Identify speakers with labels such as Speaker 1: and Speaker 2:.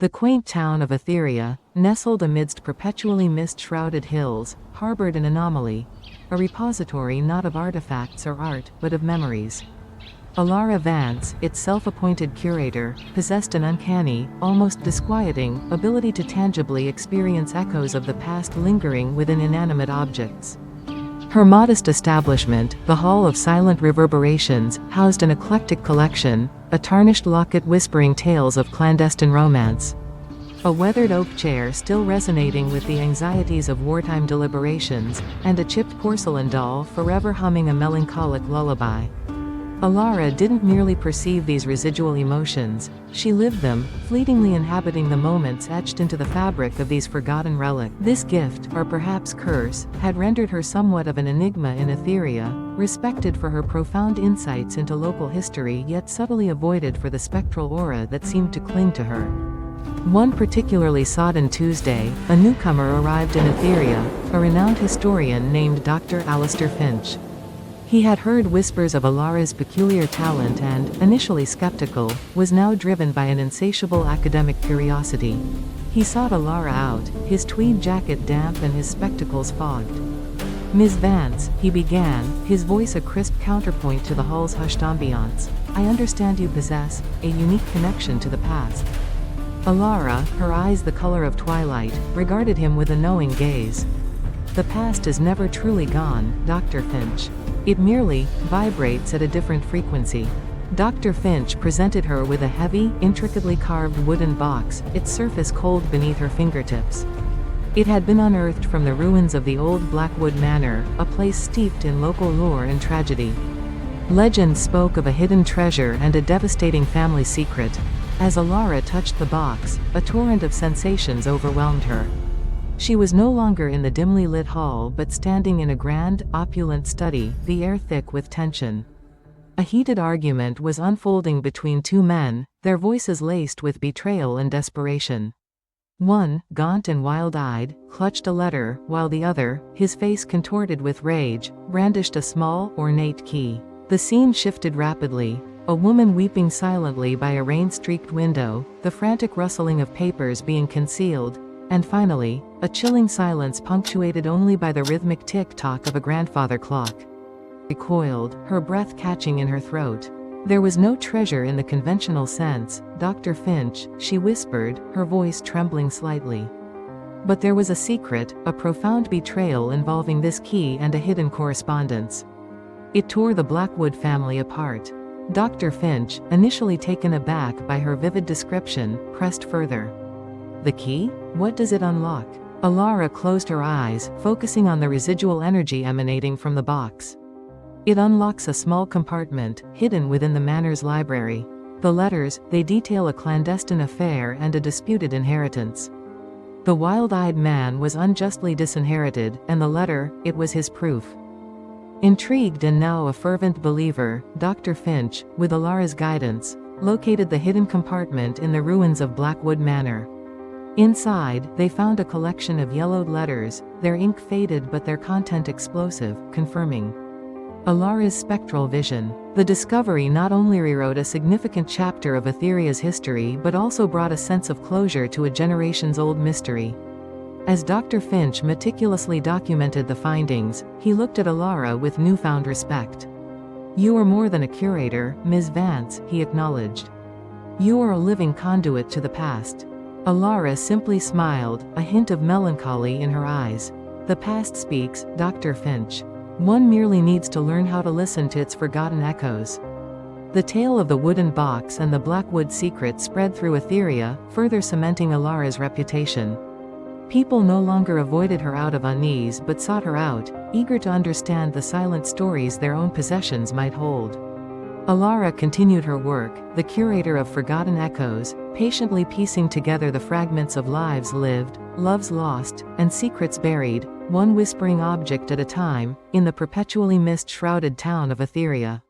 Speaker 1: The quaint town of Etheria, nestled amidst perpetually mist-shrouded hills, harbored an anomaly, a repository not of artifacts or art, but of memories. Elara Vance, its self-appointed curator, possessed an uncanny, almost disquieting, ability to tangibly experience echoes of the past lingering within inanimate objects. Her modest establishment, the Hall of Silent Reverberations, housed an eclectic collection, a tarnished locket whispering tales of clandestine romance, a weathered oak chair still resonating with the anxieties of wartime deliberations, and a chipped porcelain doll forever humming a melancholic lullaby. Elara didn't merely perceive these residual emotions, she lived them, fleetingly inhabiting the moments etched into the fabric of these forgotten relics. This gift, or perhaps curse, had rendered her somewhat of an enigma in Etheria, respected for her profound insights into local history yet subtly avoided for the spectral aura that seemed to cling to her. One particularly sodden Tuesday, a newcomer arrived in Etheria, a renowned historian named Dr. Alistair Finch. He had heard whispers of Elara's peculiar talent and, initially skeptical, was now driven by an insatiable academic curiosity. He sought Elara out, his tweed jacket damp and his spectacles fogged. "Ms. Vance," he began, his voice a crisp counterpoint to the hall's hushed ambiance, "I understand you possess a unique connection to the past." Elara, her eyes the color of twilight, regarded him with a knowing gaze. "The past is never truly gone, Dr. Finch. It merely vibrates at a different frequency." Dr. Finch presented her with a heavy, intricately carved wooden box, its surface cold beneath her fingertips. It had been unearthed from the ruins of the old Blackwood Manor, a place steeped in local lore and tragedy. Legend spoke of a hidden treasure and a devastating family secret. As Elara touched the box, a torrent of sensations overwhelmed her. She was no longer in the dimly lit hall but standing in a grand, opulent study, the air thick with tension. A heated argument was unfolding between two men, their voices laced with betrayal and desperation. One, gaunt and wild-eyed, clutched a letter, while the other, his face contorted with rage, brandished a small, ornate key. The scene shifted rapidly. A woman weeping silently by a rain-streaked window, the frantic rustling of papers being concealed, and finally, a chilling silence punctuated only by the rhythmic tick-tock of a grandfather clock. Recoiled, her breath catching in her throat. "There was no treasure in the conventional sense, Dr. Finch," she whispered, her voice trembling slightly. "But there was a secret, a profound betrayal involving this key and a hidden correspondence. It tore the Blackwood family apart." Dr. Finch, initially taken aback by her vivid description, pressed further. "The key? What does it unlock?" Elara closed her eyes, focusing on the residual energy emanating from the box. "It unlocks a small compartment, hidden within the manor's library. The letters, they detail a clandestine affair and a disputed inheritance. The wild-eyed man was unjustly disinherited, and the letter, it was his proof." Intrigued and now a fervent believer, Dr. Finch, with Elara's guidance, located the hidden compartment in the ruins of Blackwood Manor. Inside, they found a collection of yellowed letters, their ink faded but their content explosive, confirming Elara's spectral vision. The discovery not only rewrote a significant chapter of Etheria's history but also brought a sense of closure to a generations-old mystery. As Dr. Finch meticulously documented the findings, he looked at Elara with newfound respect. "You are more than a curator, Ms. Vance," he acknowledged. "You are a living conduit to the past." Elara simply smiled, a hint of melancholy in her eyes. "The past speaks, Dr. Finch. One merely needs to learn how to listen to its forgotten echoes." The tale of the wooden box and the Blackwood secret spread through Etheria, further cementing Elara's reputation. People no longer avoided her out of unease but sought her out, eager to understand the silent stories their own possessions might hold. Elara continued her work, the curator of Forgotten Echoes, patiently piecing together the fragments of lives lived, loves lost, and secrets buried, one whispering object at a time, in the perpetually mist-shrouded town of Etheria.